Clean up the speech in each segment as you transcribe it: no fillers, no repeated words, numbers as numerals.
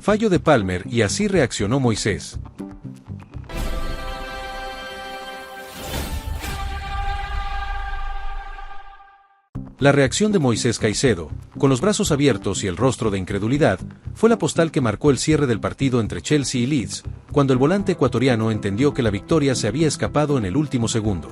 Fallo de Palmer y así reaccionó Moisés. La reacción de Moisés Caicedo, con los brazos abiertos y el rostro de incredulidad, fue la postal que marcó el cierre del partido entre Chelsea y Leeds, cuando el volante ecuatoriano entendió que la victoria se había escapado en el último segundo.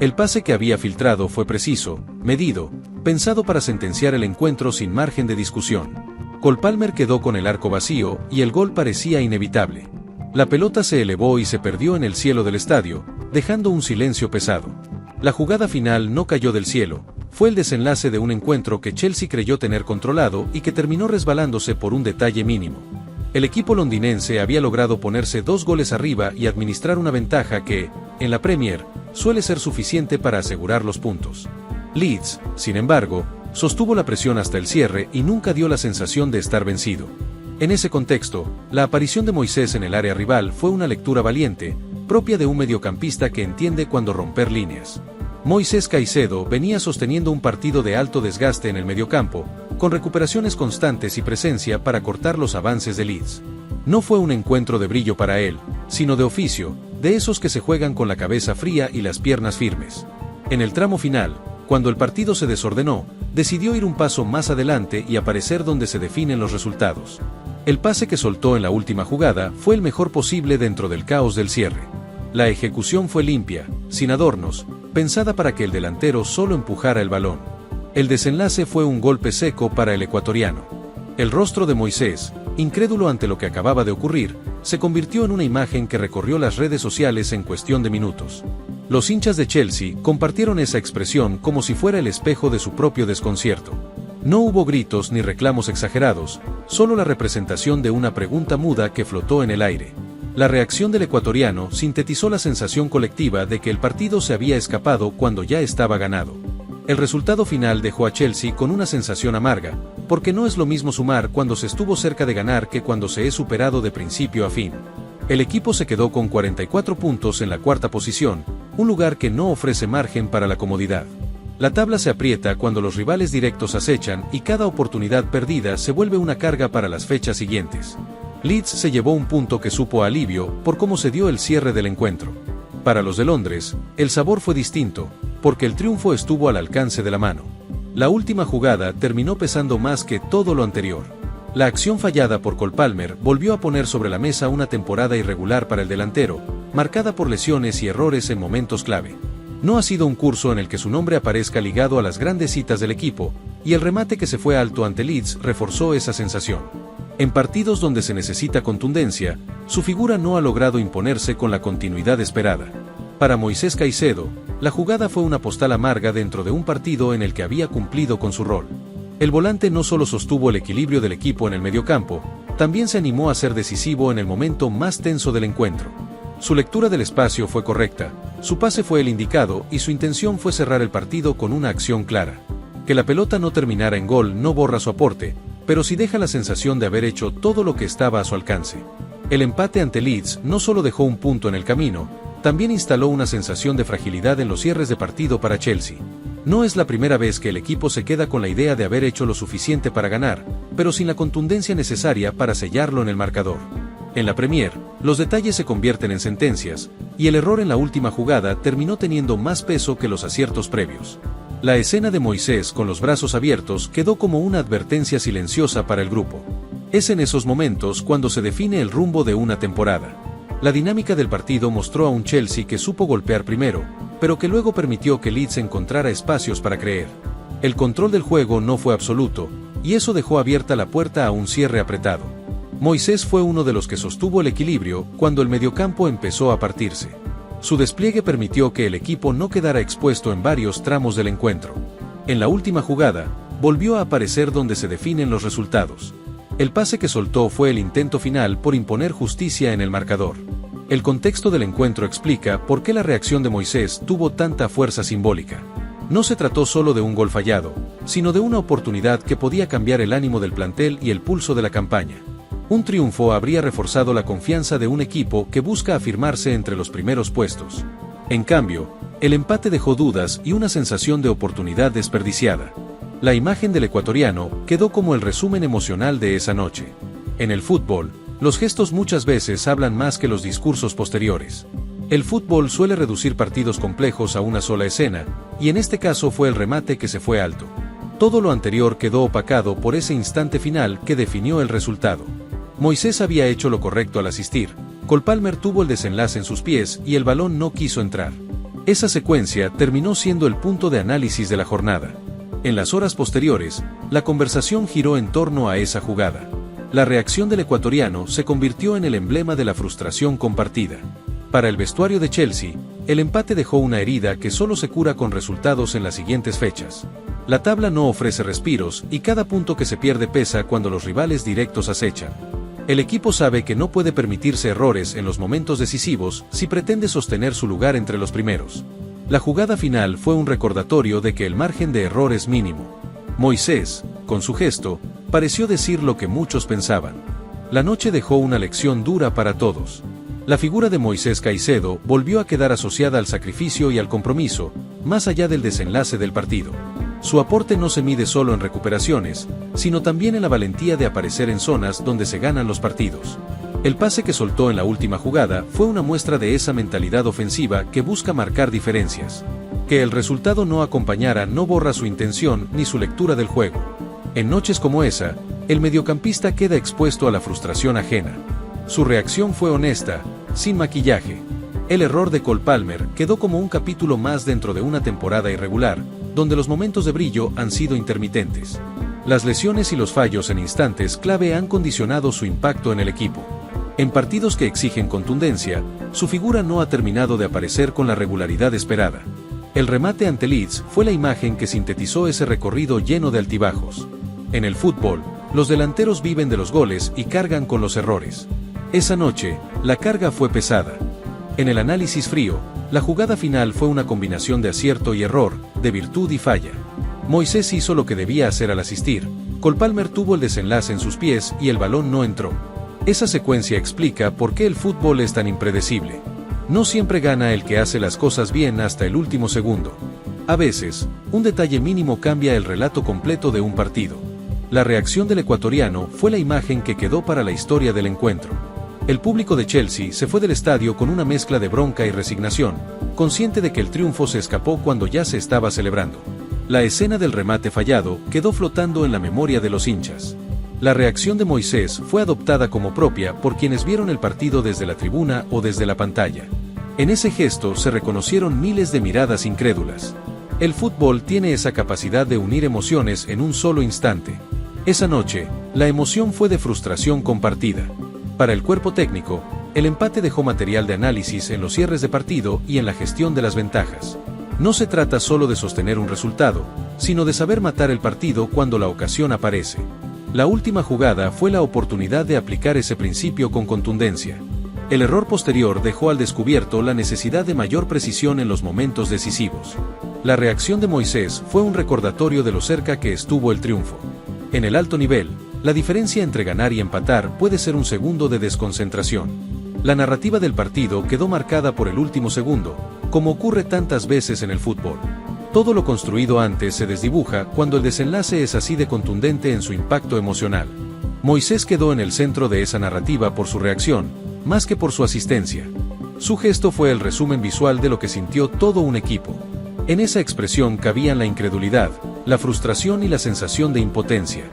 El pase que había filtrado fue preciso, medido, pensado para sentenciar el encuentro sin margen de discusión. Cole Palmer quedó con el arco vacío y el gol parecía inevitable. La pelota se elevó y se perdió en el cielo del estadio, dejando un silencio pesado. La jugada final no cayó del cielo. Fue el desenlace de un encuentro que Chelsea creyó tener controlado y que terminó resbalándose por un detalle mínimo. El equipo londinense había logrado ponerse 2 goles arriba y administrar una ventaja que, en la Premier, suele ser suficiente para asegurar los puntos. Leeds, sin embargo, sostuvo la presión hasta el cierre y nunca dio la sensación de estar vencido. En ese contexto, la aparición de Moisés en el área rival fue una lectura valiente, propia de un mediocampista que entiende cuándo romper líneas. Moisés Caicedo venía sosteniendo un partido de alto desgaste en el mediocampo, con recuperaciones constantes y presencia para cortar los avances de Leeds. No fue un encuentro de brillo para él, sino de oficio, de esos que se juegan con la cabeza fría y las piernas firmes. En el tramo final, cuando el partido se desordenó, decidió ir un paso más adelante y aparecer donde se definen los resultados. El pase que soltó en la última jugada fue el mejor posible dentro del caos del cierre. La ejecución fue limpia, sin adornos, pensada para que el delantero solo empujara el balón. El desenlace fue un golpe seco para el ecuatoriano. El rostro de Moisés, incrédulo ante lo que acababa de ocurrir, se convirtió en una imagen que recorrió las redes sociales en cuestión de minutos. Los hinchas de Chelsea compartieron esa expresión como si fuera el espejo de su propio desconcierto. No hubo gritos ni reclamos exagerados, solo la representación de una pregunta muda que flotó en el aire. La reacción del ecuatoriano sintetizó la sensación colectiva de que el partido se había escapado cuando ya estaba ganado. El resultado final dejó a Chelsea con una sensación amarga, porque no es lo mismo sumar cuando se estuvo cerca de ganar que cuando se es superado de principio a fin. El equipo se quedó con 44 puntos en la cuarta posición, un lugar que no ofrece margen para la comodidad. La tabla se aprieta cuando los rivales directos acechan y cada oportunidad perdida se vuelve una carga para las fechas siguientes. Leeds se llevó un punto que supo a alivio por cómo se dio el cierre del encuentro. Para los de Londres, el sabor fue distinto, porque el triunfo estuvo al alcance de la mano. La última jugada terminó pesando más que todo lo anterior. La acción fallada por Cole Palmer volvió a poner sobre la mesa una temporada irregular para el delantero, marcada por lesiones y errores en momentos clave. No ha sido un curso en el que su nombre aparezca ligado a las grandes citas del equipo, y el remate que se fue alto ante Leeds reforzó esa sensación. En partidos donde se necesita contundencia, su figura no ha logrado imponerse con la continuidad esperada. Para Moisés Caicedo, la jugada fue una postal amarga dentro de un partido en el que había cumplido con su rol. El volante no solo sostuvo el equilibrio del equipo en el mediocampo, también se animó a ser decisivo en el momento más tenso del encuentro. Su lectura del espacio fue correcta, su pase fue el indicado y su intención fue cerrar el partido con una acción clara. Que la pelota no terminara en gol no borra su aporte, pero sí deja la sensación de haber hecho todo lo que estaba a su alcance. El empate ante Leeds no solo dejó un punto en el camino, también instaló una sensación de fragilidad en los cierres de partido para Chelsea. No es la primera vez que el equipo se queda con la idea de haber hecho lo suficiente para ganar, pero sin la contundencia necesaria para sellarlo en el marcador. En la Premier, los detalles se convierten en sentencias, y el error en la última jugada terminó teniendo más peso que los aciertos previos. La escena de Moisés con los brazos abiertos quedó como una advertencia silenciosa para el grupo. Es en esos momentos cuando se define el rumbo de una temporada. La dinámica del partido mostró a un Chelsea que supo golpear primero, pero que luego permitió que Leeds encontrara espacios para creer. El control del juego no fue absoluto, y eso dejó abierta la puerta a un cierre apretado. Moisés fue uno de los que sostuvo el equilibrio cuando el mediocampo empezó a partirse. Su despliegue permitió que el equipo no quedara expuesto en varios tramos del encuentro. En la última jugada, volvió a aparecer donde se definen los resultados. El pase que soltó fue el intento final por imponer justicia en el marcador. El contexto del encuentro explica por qué la reacción de Moisés tuvo tanta fuerza simbólica. No se trató solo de un gol fallado, sino de una oportunidad que podía cambiar el ánimo del plantel y el pulso de la campaña. Un triunfo habría reforzado la confianza de un equipo que busca afirmarse entre los primeros puestos. En cambio, el empate dejó dudas y una sensación de oportunidad desperdiciada. La imagen del ecuatoriano quedó como el resumen emocional de esa noche. En el fútbol, los gestos muchas veces hablan más que los discursos posteriores. El fútbol suele reducir partidos complejos a una sola escena, y en este caso fue el remate que se fue alto. Todo lo anterior quedó opacado por ese instante final que definió el resultado. Moisés había hecho lo correcto al asistir, Cole Palmer tuvo el desenlace en sus pies y el balón no quiso entrar. Esa secuencia terminó siendo el punto de análisis de la jornada. En las horas posteriores, la conversación giró en torno a esa jugada. La reacción del ecuatoriano se convirtió en el emblema de la frustración compartida. Para el vestuario de Chelsea, el empate dejó una herida que solo se cura con resultados en las siguientes fechas. La tabla no ofrece respiros y cada punto que se pierde pesa cuando los rivales directos acechan. El equipo sabe que no puede permitirse errores en los momentos decisivos si pretende sostener su lugar entre los primeros. La jugada final fue un recordatorio de que el margen de error es mínimo. Moisés, con su gesto, pareció decir lo que muchos pensaban. La noche dejó una lección dura para todos. La figura de Moisés Caicedo volvió a quedar asociada al sacrificio y al compromiso, más allá del desenlace del partido. Su aporte no se mide solo en recuperaciones, sino también en la valentía de aparecer en zonas donde se ganan los partidos. El pase que soltó en la última jugada fue una muestra de esa mentalidad ofensiva que busca marcar diferencias. Que el resultado no acompañara no borra su intención ni su lectura del juego. En noches como esa, el mediocampista queda expuesto a la frustración ajena. Su reacción fue honesta, sin maquillaje. El error de Cole Palmer quedó como un capítulo más dentro de una temporada irregular, donde los momentos de brillo han sido intermitentes. Las lesiones y los fallos en instantes clave han condicionado su impacto en el equipo. En partidos que exigen contundencia, su figura no ha terminado de aparecer con la regularidad esperada. El remate ante Leeds fue la imagen que sintetizó ese recorrido lleno de altibajos. En el fútbol, los delanteros viven de los goles y cargan con los errores. Esa noche, la carga fue pesada. En el análisis frío, la jugada final fue una combinación de acierto y error, de virtud y falla. Moisés hizo lo que debía hacer al asistir, Cole Palmer tuvo el desenlace en sus pies y el balón no entró. Esa secuencia explica por qué el fútbol es tan impredecible. No siempre gana el que hace las cosas bien hasta el último segundo. A veces, un detalle mínimo cambia el relato completo de un partido. La reacción del ecuatoriano fue la imagen que quedó para la historia del encuentro. El público de Chelsea se fue del estadio con una mezcla de bronca y resignación, consciente de que el triunfo se escapó cuando ya se estaba celebrando. La escena del remate fallado quedó flotando en la memoria de los hinchas. La reacción de Moisés fue adoptada como propia por quienes vieron el partido desde la tribuna o desde la pantalla. En ese gesto se reconocieron miles de miradas incrédulas. El fútbol tiene esa capacidad de unir emociones en un solo instante. Esa noche, la emoción fue de frustración compartida. Para el cuerpo técnico, el empate dejó material de análisis en los cierres de partido y en la gestión de las ventajas. No se trata solo de sostener un resultado, sino de saber matar el partido cuando la ocasión aparece. La última jugada fue la oportunidad de aplicar ese principio con contundencia. El error posterior dejó al descubierto la necesidad de mayor precisión en los momentos decisivos. La reacción de Moisés fue un recordatorio de lo cerca que estuvo el triunfo. En el alto nivel, la diferencia entre ganar y empatar puede ser un segundo de desconcentración. La narrativa del partido quedó marcada por el último segundo, como ocurre tantas veces en el fútbol. Todo lo construido antes se desdibuja cuando el desenlace es así de contundente en su impacto emocional. Moisés quedó en el centro de esa narrativa por su reacción, más que por su asistencia. Su gesto fue el resumen visual de lo que sintió todo un equipo. En esa expresión cabían la incredulidad, la frustración y la sensación de impotencia.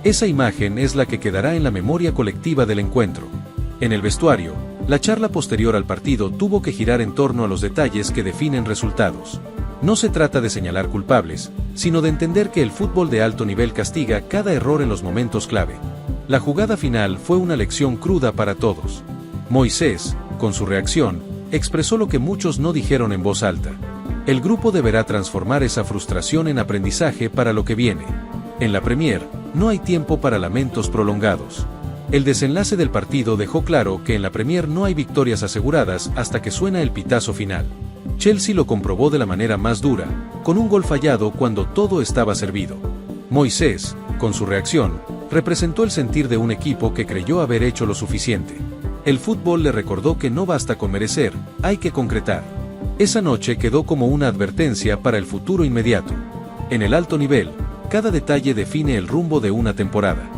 Esa imagen es la que quedará en la memoria colectiva del encuentro. En el vestuario, la charla posterior al partido tuvo que girar en torno a los detalles que definen resultados. No se trata de señalar culpables, sino de entender que el fútbol de alto nivel castiga cada error en los momentos clave. La jugada final fue una lección cruda para todos. Moisés, con su reacción, expresó lo que muchos no dijeron en voz alta. El grupo deberá transformar esa frustración en aprendizaje para lo que viene. En la Premier, no hay tiempo para lamentos prolongados. El desenlace del partido dejó claro que en la Premier no hay victorias aseguradas hasta que suena el pitazo final. Chelsea lo comprobó de la manera más dura, con un gol fallado cuando todo estaba servido. Moisés, con su reacción, representó el sentir de un equipo que creyó haber hecho lo suficiente. El fútbol le recordó que no basta con merecer, hay que concretar. Esa noche quedó como una advertencia para el futuro inmediato. En el alto nivel, cada detalle define el rumbo de una temporada.